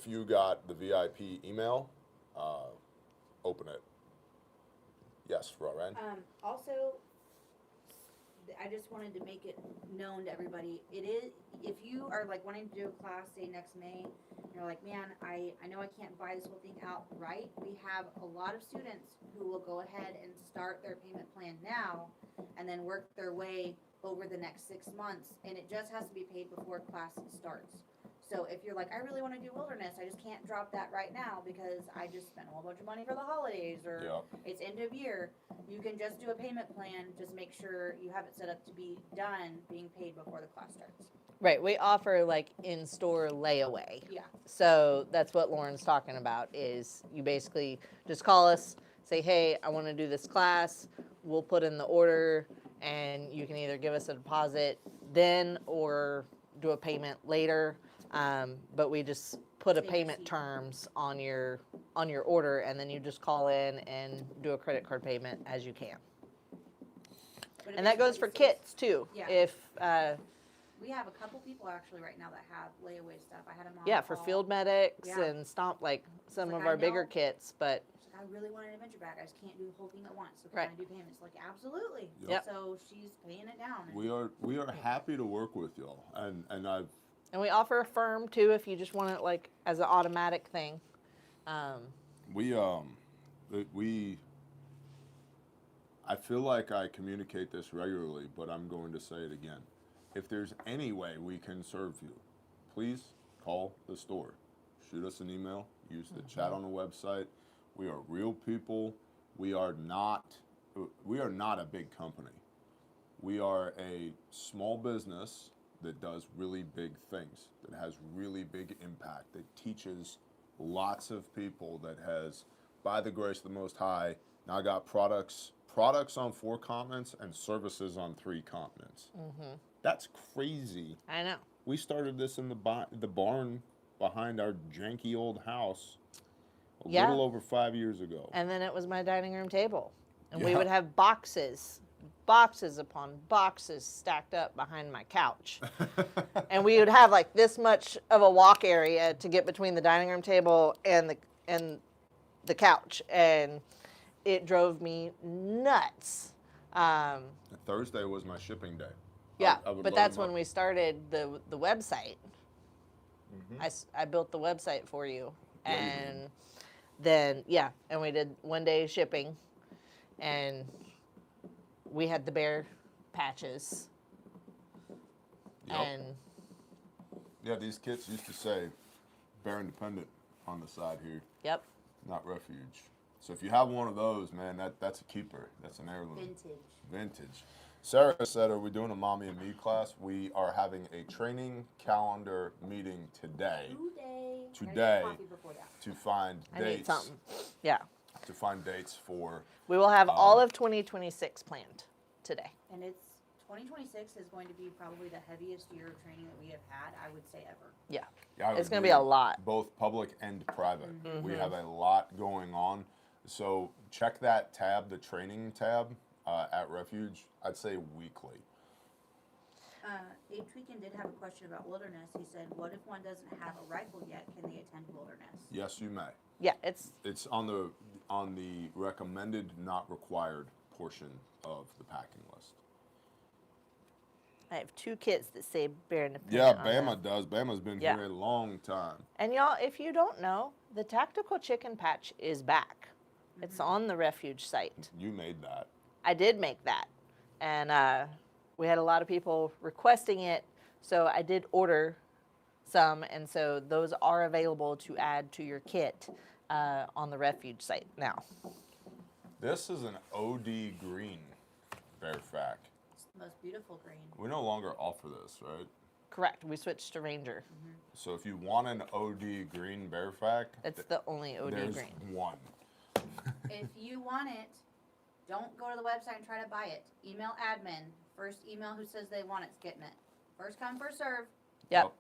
you got the VIP email, open it. Yes, Roran. Also, I just wanted to make it known to everybody. It is, if you are like wanting to do a class, say next May, and you're like, man, I know I can't buy this whole thing outright. We have a lot of students who will go ahead and start their payment plan now and then work their way over the next 6 months. And it just has to be paid before class starts. So if you're like, I really want to do wilderness, I just can't drop that right now because I just spent a whole bunch of money for the holidays or it's end of year, you can just do a payment plan. Just make sure you have it set up to be done, being paid before the class starts. Right. We offer like in-store layaway. Yeah. So that's what Lauren's talking about is you basically just call us, say, hey, I want to do this class. We'll put in the order and you can either give us a deposit then or do a payment later. But we just put a payment terms on your order and then you just call in and do a credit card payment as you can. And that goes for kits too. Yeah. If We have a couple people actually right now that have layaway stuff. I had them on yeah, for call. field medics Yeah. and stomp like some It's of like, our I bigger know. kits, but She's like, I really want an adventure bag. I just can't do the whole thing at once. So can Right. I do payments? Like, absolutely. Yep. So she's paying it down. And We are happy to work with y'all, and and we offer a firm too if you just want it like as an automatic thing. we I feel like I communicate this regularly, but I'm going to say it again. If there's any way we can serve you, please call the store. Shoot us an email. Use the chat on the website. We are real people. We are not a big company. We are a small business that does really big things, that has really big impact, that teaches lots of people, that has, by the grace of the Most High, now got products on 4 continents and services on 3 continents. Mm-hmm. That's crazy. I know. We started this in the barn behind our janky old house a little over 5 years ago. And then it was my dining room table. And Yeah. we would have boxes upon boxes stacked up behind my couch. And we would have like this much of a walk area to get between the dining room table and the couch. And it drove me nuts. Thursday was my shipping day. Yeah, I would but load that's them when up. we started the website. I built the website for you. Yeah, you And then, and we did 1 day shipping. And we had the bear patches. Yep. And Yeah, these kits used to say Bear Independent on the side here, yep. not Refuge. So if you have one of those, man, that's a keeper. That's an heirloom. Vintage. Sarah said, are we doing a Mommy and Me class? We are having a training calendar meeting today Today. Coffee before that. to find I need dates. something. Yeah. To find dates for. We will have all of 2026 planned today. And it's 2026 is going to be probably the heaviest year of training that we have had, I would say, ever. Yeah. Yeah, I would It's going to agree. be a lot. Both public and private. Mm-hmm. We have a lot going on. So check that tab, the training tab at Refuge. I'd say weekly. Abe Tweakin did have a question about wilderness. He said, what if one doesn't have a rifle yet? Can they attend wilderness? Yes, you may. Yeah, it's It's on the recommended, not required portion of the packing list. I have 2 kits that say Bear Independent. Yeah, on them. Bama does. Bama's been Yeah. here a long time. And y'all, if you don't know, the Tactical Chicken Patch is back. It's on the Refuge site. You made that. I did make that. And we had a lot of people requesting it, so I did order some, and so those are available to add to your kit on the Refuge site now. This is an OD green bear fac. It's the most beautiful green. We no longer offer this, right? Correct. We switched to Ranger. So if you want an OD green bear fac, That's the only OD there's green. one. If you want it, don't go to the website and try to buy it. Email admin. First email who says they want it's getting it. First come, first serve. Yep.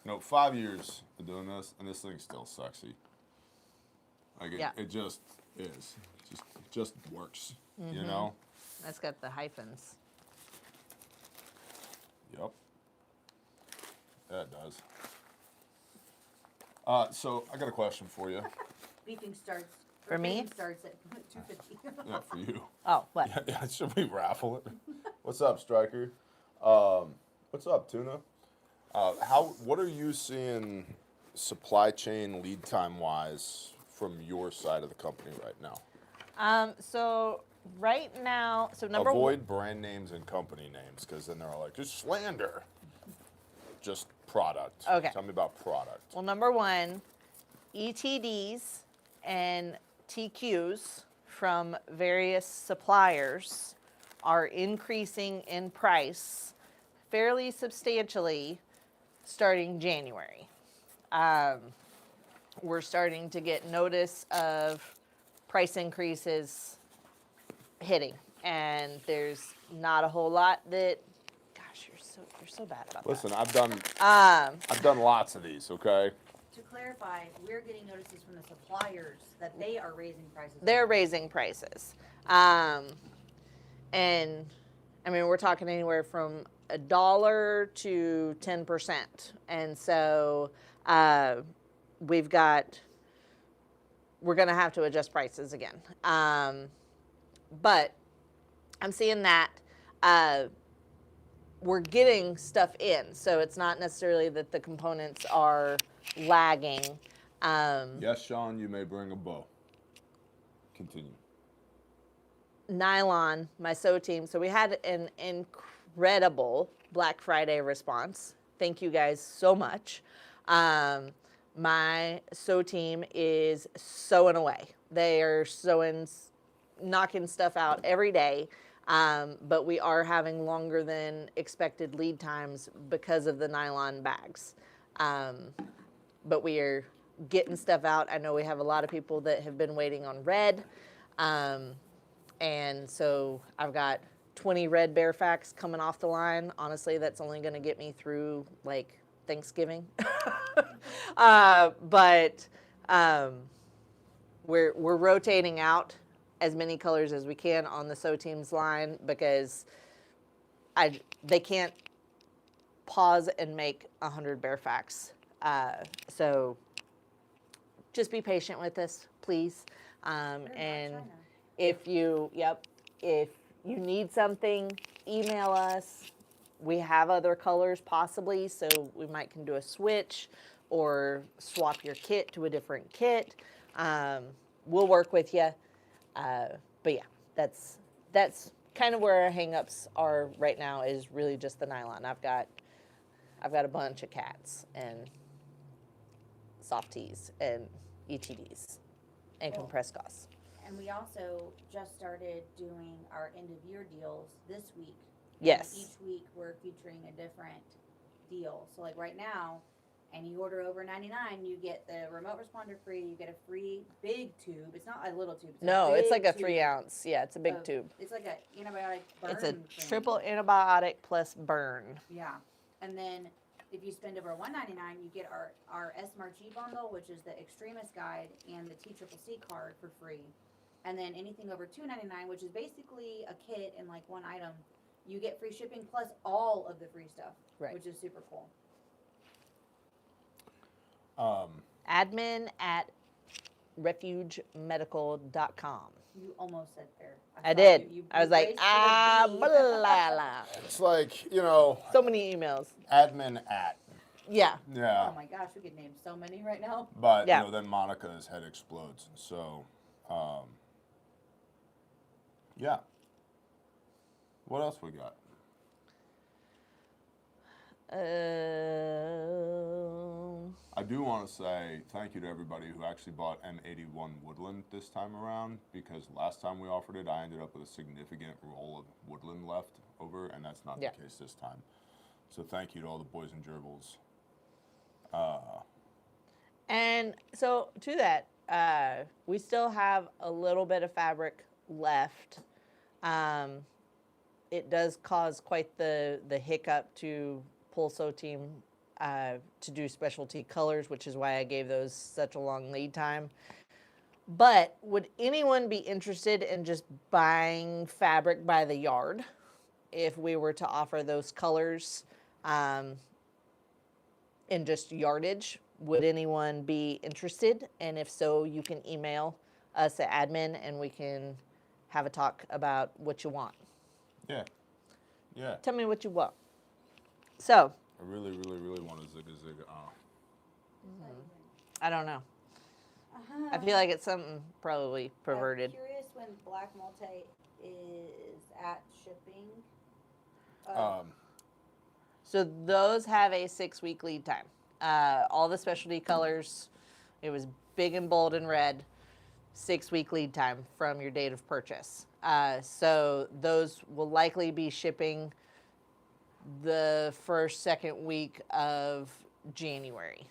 No, 5 years of doing this, and this thing's still sexy. Like Yeah. it just is. It just works. You know? That's got the hyphens. Yep. Yeah, it does. So I got a question for you. Beefing starts. For me? beefing starts at 2:50. Yeah, for you. Oh, what? Yeah, should we raffle it? What's up, Striker? What's up, Tuna? What are you seeing supply chain lead time wise from your side of the company right now? So right now, so number Avoid brand names and company names, because then they're all like, it's slander. Just product. Okay. Tell me about product. Well, number 1, ETDs and TQs from various suppliers are increasing in price fairly substantially starting January. We're starting to get notice of price increases hitting, and there's not a whole lot that. Gosh, you're so bad about Listen, that. I've done lots of these, okay? To clarify, we're getting notices from the suppliers that they are raising prices. They're raising prices. And I mean, we're talking anywhere from $1 to 10%. And so we're going to have to adjust prices again. But I'm seeing that we're getting stuff in. So it's not necessarily that the components are lagging. Yes, Sean, you may bring a bow. Continue. Nylon, my sew team. So we had an incredible Black Friday response. Thank you guys so much. My sew team is sewing away. They are sewing, knocking stuff out every day. But we are having longer than expected lead times because of the nylon bags. But we are getting stuff out. I know we have a lot of people that have been waiting on red. And so I've got 20 red bear facts coming off the line. Honestly, that's only going to get me through like Thanksgiving. But we're rotating out as many colors as we can on the sew team's line because they can't pause and make 100 bear facts. So just be patient with us, please. And if you need something, email us. We have other colors possibly, so we might can do a switch or swap your kit to a different kit. We'll work with you. But yeah, that's kind of where our hangups are right now is really just the nylon. I've got a bunch of cats and soft tees and ETDs and compressed gauze. And we also just started doing our end of year deals this week. Yes. And each week we're featuring a different deal. So like right now, any order over $99, you get the remote responder free. You get a free big tube. It's not a little tube. It's like a tube 3 ounce. Yeah, it's a big tube. It's like an antibiotic burn. It's a thing. triple antibiotic plus burn. Yeah. And then if you spend over $199, you get our SMRG bundle, which is the Extremist Guide and the TCCC card for free. And then anything over $299, which is basically a kit and like one item, you get free shipping plus all of the free stuff, which is super cool. Admin at refugemedical.com. You almost said there. I saw did. You I was like, braced for the B. blah, blah. It's like, So many emails. admin at. Yeah. Yeah. Oh my gosh, we could name so many right now. But, Yeah. then Monica's head explodes. So, yeah. What else we got? I do want to say thank you to everybody who actually bought M81 Woodland this time around, because last time we offered it, I ended up with a significant roll of Woodland left over, and that's not Yeah. the case this time. So thank you to all the boys and gerbils. And so to that, we still have a little bit of fabric left. It does cause quite the hiccup to pull sew team to do specialty colors, which is why I gave those such a long lead time. But would anyone be interested in just buying fabric by the yard if we were to offer those colors in just yardage? Would anyone be interested? And if so, you can email us at admin and we can have a talk about what you want. Yeah. Yeah. Tell me what you want. So, I really, really, really want a zig. I don't know. I feel like it's something probably perverted. I'm curious when Black Multi is at shipping. So those have a 6-week lead time. All the specialty colors, it was big and bold and red, 6-week lead time from your date of purchase. So those will likely be shipping the second week of January.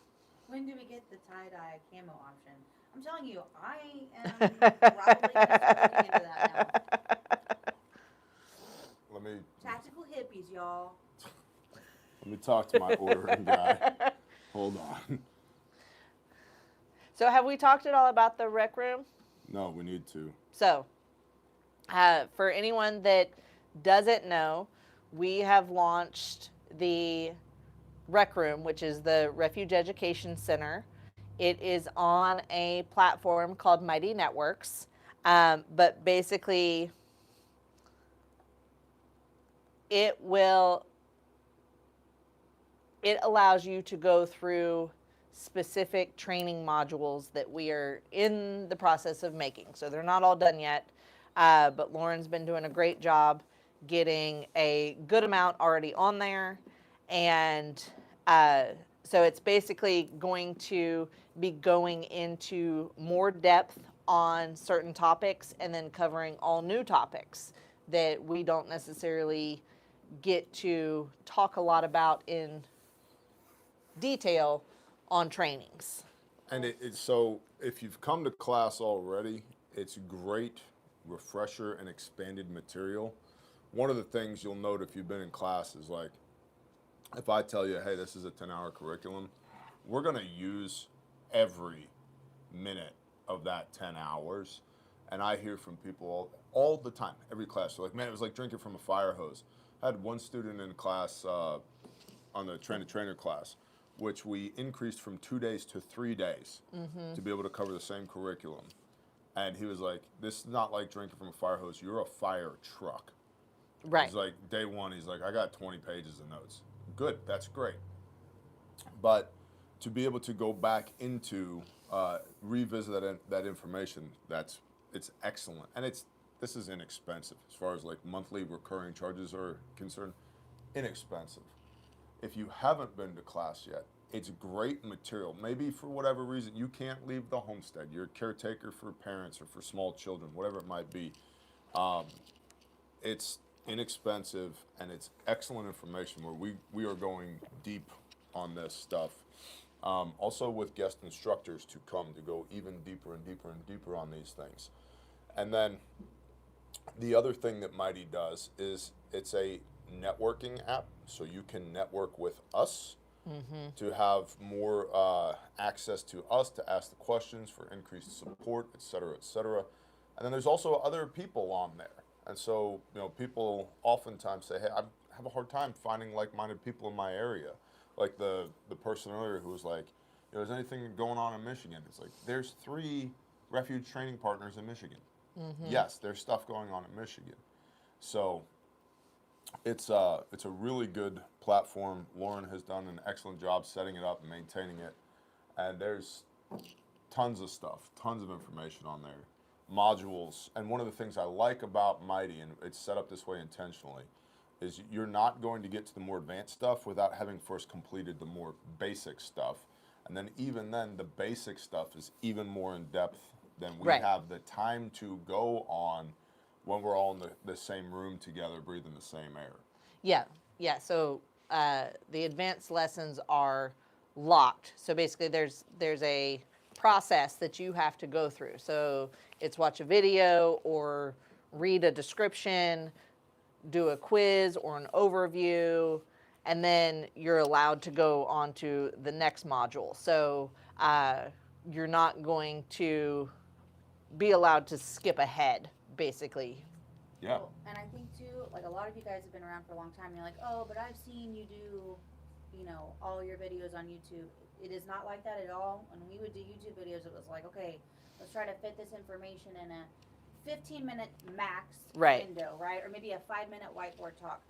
When do we get the tie-dye camo option? I'm telling you, I am probably going to start looking into that now. Tactical hippies, y'all. Let me talk to my ordering guy. Hold on. So have we talked at all about the rec room? No, we need to. So, for anyone that doesn't know, we have launched the Rec Room, which is the Refuge Education Center. It is on a platform called Mighty Networks, but basically it allows you to go through specific training modules that we are in the process of making. So they're not all done yet, but Lauren's been doing a great job getting a good amount already on there. And so it's basically going to be going into more depth on certain topics and then covering all new topics that we don't necessarily get to talk a lot about in detail on trainings. And so if you've come to class already, it's great refresher and expanded material. One of the things you'll note if you've been in class is like, if I tell you, hey, this is a 10-hour curriculum, we're going to use every minute of that 10 hours. And I hear from people all the time, every class. They're like, man, it was like drinking from a fire hose. I had one student in class on the trainer class, which we increased from 2 days to 3 days to be able to cover the same curriculum. And he was like, this is not like drinking from a fire hose. You're a fire truck. Right. He's like, day one, he's like, I got 20 pages of notes. Good, that's great. But to be able to go back into, revisit that information, it's excellent. And this is inexpensive as far as like monthly recurring charges are concerned. Inexpensive. If you haven't been to class yet, it's great material. Maybe for whatever reason you can't leave the homestead. You're a caretaker for parents or for small children, whatever it might be. It's inexpensive and it's excellent information where we are going deep on this stuff. Also with guest instructors to come to go even deeper and deeper and deeper on these things. And then the other thing that Mighty does is it's a networking app, so you can network with us to have more access to us, to ask the questions for increased support, et cetera, et cetera. And then there's also other people on there. And so, people oftentimes say, hey, I have a hard time finding like-minded people in my area. Like the person earlier who was like, is anything going on in Michigan? It's like, there's 3 Refuge Training Partners in Michigan. Yes, there's stuff going on in Michigan. So it's a really good platform. Lauren has done an excellent job setting it up and maintaining it. And there's tons of stuff, tons of information on there. Modules. And one of the things I like about Mighty, and it's set up this way intentionally, is you're not going to get to the more advanced stuff without having first completed the more basic stuff. And then even then, the basic stuff is even more in depth than we Right. have the time to go on when we're all in the same room together, breathing the same air. Yeah, yeah. So the advanced lessons are locked. So basically, there's a process that you have to go through. So it's watch a video or read a description, do a quiz or an overview, and then you're allowed to go on to the next module. So you're not going to be allowed to skip ahead, basically. Yeah. Well, and I think too, like a lot of you guys have been around for a long time. And you're like, oh, but I've seen you do, all your videos on YouTube. It is not like that at all. When we would do YouTube videos, it was like, okay, let's try to fit this information in a 15-minute max window, right? Or maybe a 5-minute whiteboard talk.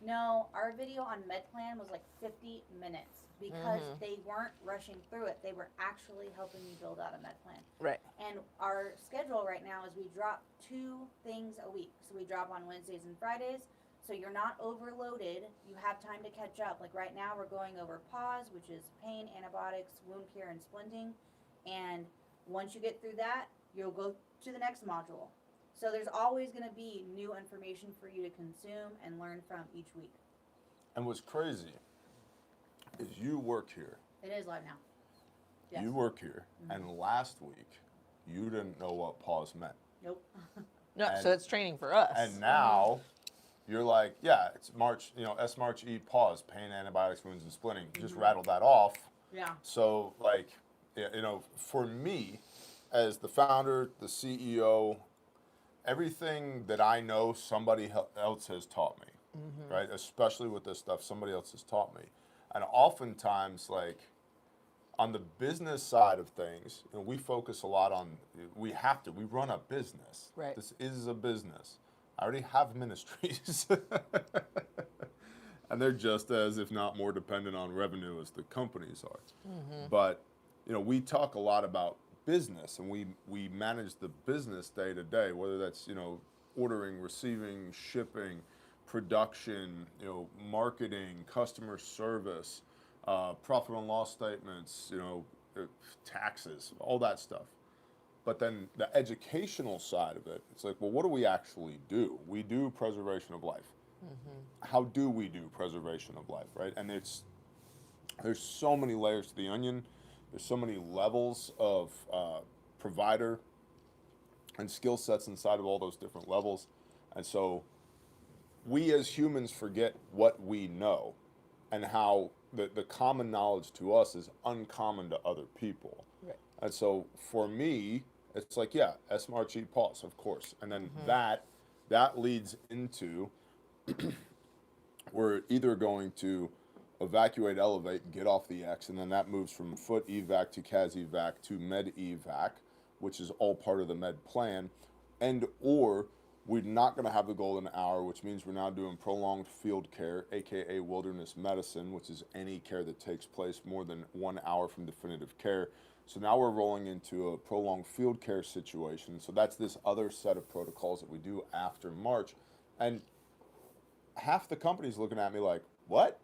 No, our video on MedPlan was like 50 minutes because they weren't rushing through it. They were actually helping you build out a MedPlan. Right. And our schedule right now is we drop 2 things a week. So we drop on Wednesdays and Fridays. So you're not overloaded. You have time to catch up. Like right now we're going over PAWS, which is pain, antibiotics, wound care, and splinting. And once you get through that, you'll go to the next module. So there's always going to be new information for you to consume and learn from each week. And what's crazy is you work here. It is live now. Yes. You work here, and last week you didn't know what PAWS meant. Nope. No, And- so it's training for us. And now you're like, yeah, it's March, S-March E PAWS, pain, antibiotics, wounds, and splinting. You just rattled that off. Yeah. So, like, for me, as the founder, the CEO, everything that I know, somebody else has taught me, right? Especially with this stuff, somebody else has taught me. And oftentimes, like, on the business side of things, we focus a lot on, we run a business. Right. This is a business. I already have ministries. And they're just as, if not more, dependent on revenue as the companies are. But, we talk a lot about business, and we manage the business day to day, whether that's, ordering, receiving, shipping, production, marketing, customer service, profit and loss statements, taxes, all that stuff. But then the educational side of it, it's like, well, what do we actually do? We do preservation of life. How do we do preservation of life, right? And there's so many layers to the onion. There's so many levels of provider and skill sets inside of all those different levels. And so we as humans forget what we know and how the common knowledge to us is uncommon to other people. Right. And so for me, it's like, yeah, S-March E PAWS, of course. And then that leads into we're either going to evacuate, elevate, and get off the X, and then that moves from foot evac to CAS evac to med evac, which is all part of the med plan, or we're not going to have the golden hour, which means we're now doing prolonged field care, aka wilderness medicine, which is any care that takes place more than 1 hour from definitive care. So now we're rolling into a prolonged field care situation. So that's this other set of protocols that we do after March. And half the company's looking at me like, what?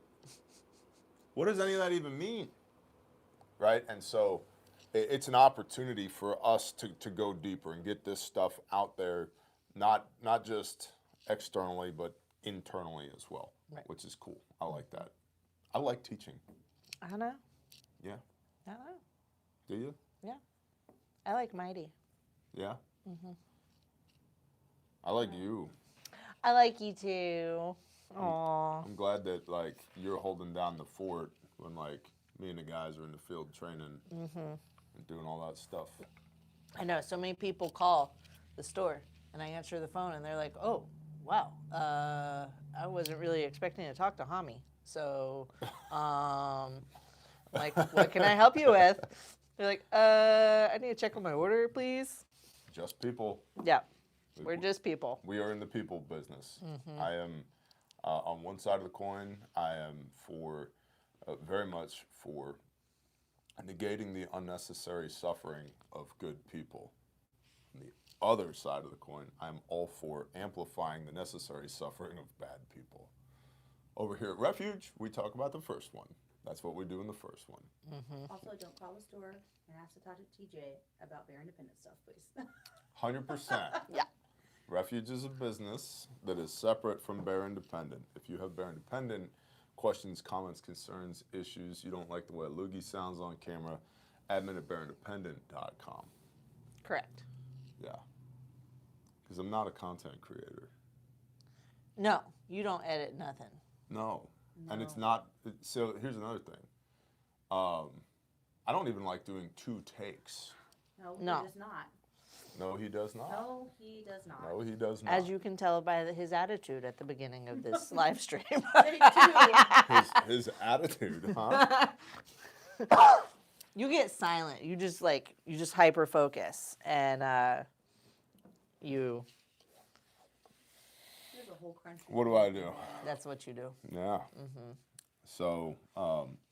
What does any of that even mean? Right? And so it's an opportunity for us to go deeper and get this stuff out there, not just externally, but internally as well, Right. which is cool. I like that. I like teaching. I don't know. Yeah. I don't know. Do you? Yeah. I like Mighty. Yeah? I like you. I like you too. Aww. I'm glad that, like, you're holding down the fort when, like, me and the guys are in the field training and doing all that stuff. I know. So many people call the store and I answer the phone and they're like, oh, wow. I wasn't really expecting to talk to Hami. So, like, what can I help you with? They're like, I need to check on my order, please. just people. Yeah. We're just people. We are in the people business. I am, on one side of the coin, I am for, very much for negating the unnecessary suffering of good people. On the other side of the coin, I'm all for amplifying the necessary suffering of bad people. Over here at Refuge, we talk about the first one. That's what we do in the first one. Also, don't call the store and ask to talk to TJ about Bear Independent stuff, please. 100%. Yeah. Refuge is a business that is separate from Bear Independent. If you have Bear Independent questions, comments, concerns, issues, you don't like the way a loogie sounds on camera, admin at bearindependent.com. Correct. Yeah. Because I'm not a content creator. No, you don't edit nothing. No. And it's not, so here's another thing. I don't even like doing 2 takes. No, No. he does not. No, he does not. No, he does not. No, he does not. As you can tell by his attitude at the beginning of this live stream. Say two. His attitude, huh? You get silent. You just hyper focus and you. There's a whole crunch. What do I do? That's what you do. Yeah. So,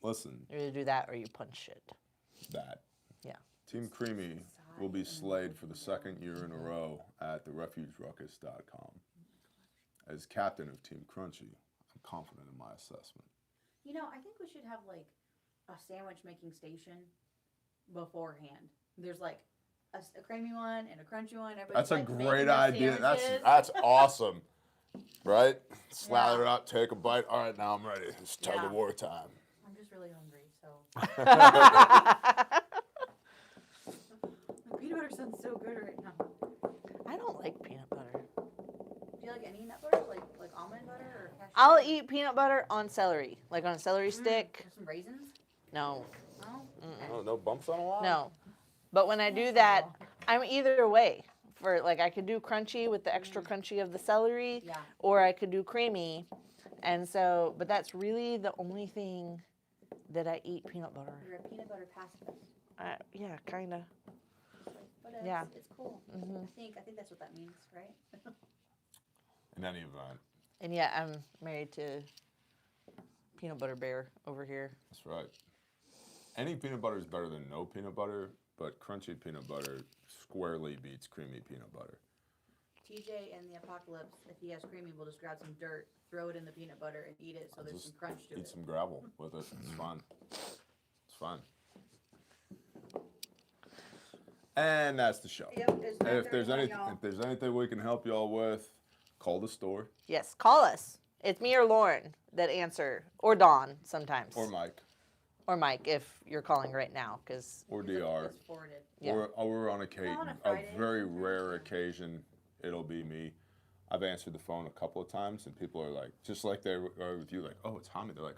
listen, You either do that or you punch shit. that. Yeah. Team Creamy will be slayed for the 2nd year in a row at the refugeruckus.com. As captain of Team Crunchy, I'm confident in my assessment. You know, I think we should have like a sandwich making station beforehand. There's like a creamy one and a crunchy one. That's Everybody's a like making great their idea. sandwiches. That's awesome. Right? Slather it up, take a bite. All right, now I'm ready. It's tug Yeah. of war time. I'm just really hungry, so. The peanut butter sounds so good right now. I don't like peanut butter. Do you like any nut butter? Like almond butter or cashew? I'll eat peanut butter on celery, like on a celery stick. With some raisins? No, No? Oh, no bumps on a log? no. But when I do that, I'm either way. For like, I could do crunchy with the extra crunchy of the celery, Yeah. or I could do creamy. And so, but that's really the only thing that I eat peanut butter. You're a peanut butter pacifist. Yeah, kind of. But Yeah. it's cool. Mhm. I think that's what that means, right? In any event, And yeah, I'm married to peanut butter bear over here. that's right. Any peanut butter is better than no peanut butter, but crunchy peanut butter squarely beats creamy peanut butter. TJ and the apocalypse, if he has creamy, will just grab some dirt, throw it in the peanut butter, and eat it so there's some Just crunch to eat it. some gravel with it. It's fun. It's fun. And that's the show. Yep, it's Hey, if there's 9:31, y'all. if there's anything we can help y'all with, call the store Yes, call us. It's me or Lauren that answer, or Dawn sometimes, or Mike or Mike if you're calling right now, because or It's DR. it's forwarded. Yeah. Or on occasion, on a a Friday very sometimes, rare yeah. occasion, it'll be me. I've answered the phone a couple of times, and people are like, just like they are with you, like, "Oh, it's Tommy." They're like,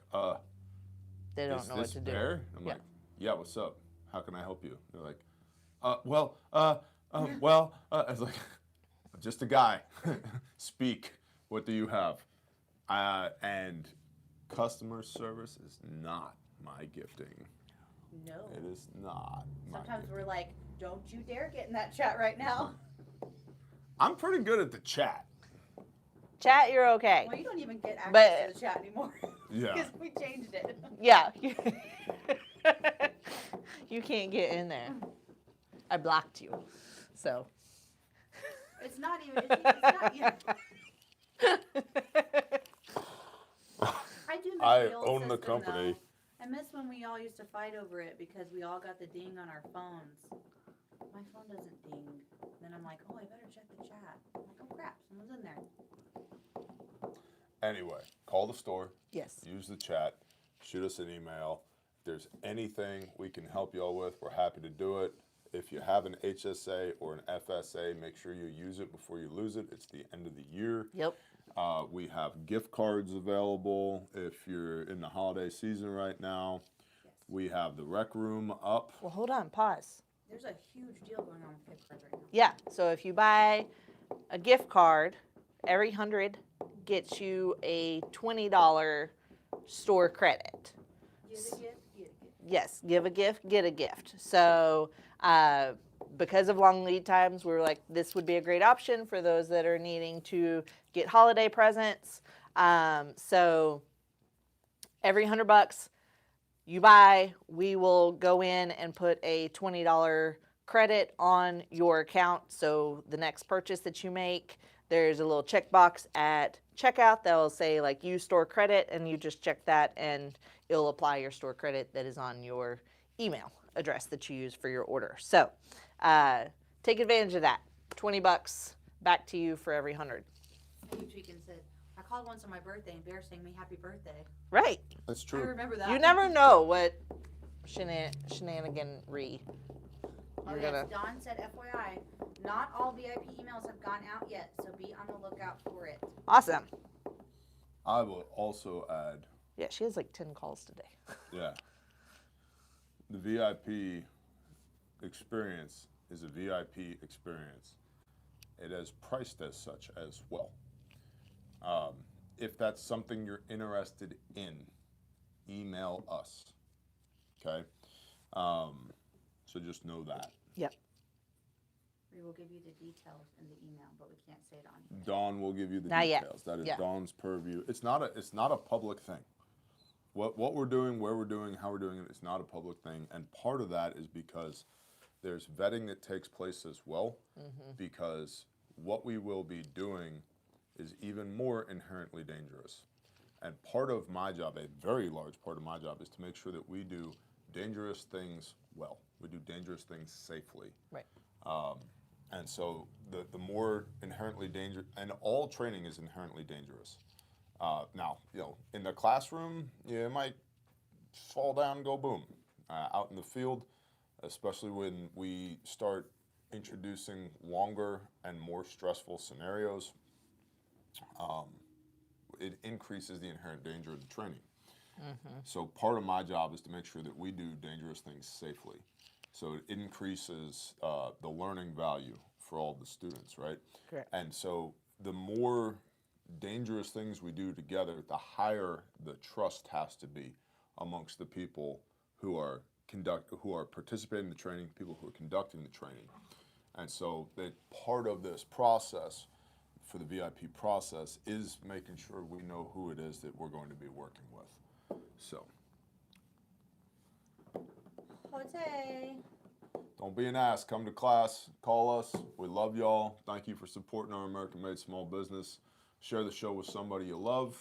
they don't is know what this to do. Bear? I'm Yeah. like, "Yeah, what's up? How can I help you?" They're like, well, I was like, just a guy. Speak. What do you have? And customer service is not my gifting. No. It is not my Sometimes gifting. we're like, don't you dare get in that chat right now. I'm pretty good at the chat. Chat, you're okay. Well, you don't even get access But- to the chat anymore. Yeah. Because we changed it. Yeah. You can't get in there. I blocked you. So. It's not even. It's not even. I do miss I the old own the system, company. though. I miss when we all used to fight over it because we all got the ding on our phones. My phone doesn't ding. Then I'm like, oh, I better check the chat. I'm like, oh crap, someone's in there. Anyway, call the store. Yes. Use the chat. Shoot us an email. If there's anything we can help y'all with, we're happy to do it. If you have an HSA or an FSA, make sure you use it before you lose it. It's the end of the year. Yep. We have gift cards available if you're in the holiday season right now. Yes. We have the rec room up. Well, hold on. Pause. There's a huge deal going on with gift cards right now. Yeah. So if you buy a gift card, every 100 gets you a $20 store credit. Get a gift, get a gift. Yes, give a gift, get a gift. So Because of long lead times, we were like, this would be a great option for those that are needing to get holiday presents. So every $100 you buy, we will go in and put a $20 credit on your account. So the next purchase that you make, there's a little checkbox at checkout that will say like use store credit, and you just check that and it'll apply your store credit that is on your email address that you use for your order. So take advantage of that. $20 back to you for every 100. You tweaking said, I called once on my birthday and Bear sang me happy birthday. Right. That's I true. remember that. You never know what shenaniganry Oh, you're yes. gonna. Dawn said, FYI, not all VIP emails have gone out yet, so be on the lookout for it. Awesome. I will also add, Yeah, she has like 10 calls today. yeah, the VIP experience is a VIP experience. It is priced as such as well. If that's something you're interested in, email us. Okay? So just know that. Yep. We will give you the details in the email, but we can't say it on here. Dawn will give you the Not yet. details. That is Yeah. Dawn's purview. It's not a public thing. What we're doing, where we're doing, how we're doing it, it's not a public thing. And part of that is because there's vetting that takes place as well, because what we will be doing is even more inherently dangerous. And part of my job, a very large part of my job, is to make sure that we do dangerous things well. We do dangerous things safely. Right. And so the more inherently dangerous, and all training is inherently dangerous. Now, in the classroom, you might fall down and go boom. Out in the field, especially when we start introducing longer and more stressful scenarios, it increases the inherent danger of the training. So part of my job is to make sure that we do dangerous things safely. So it increases the learning value for all the students, right? Correct. And so the more dangerous things we do together, the higher the trust has to be amongst the people who are participating in the training, people who are conducting the training. And so that part of this process for the VIP process is making sure we know who it is that we're going to be working with. So Jose. don't be an ass. Come to class. Call us. We love y'all. Thank you for supporting our American-made small business. Share the show with somebody you love.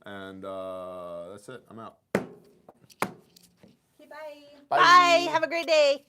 And that's it. I'm out. Okay, bye. Bye. Have a great day.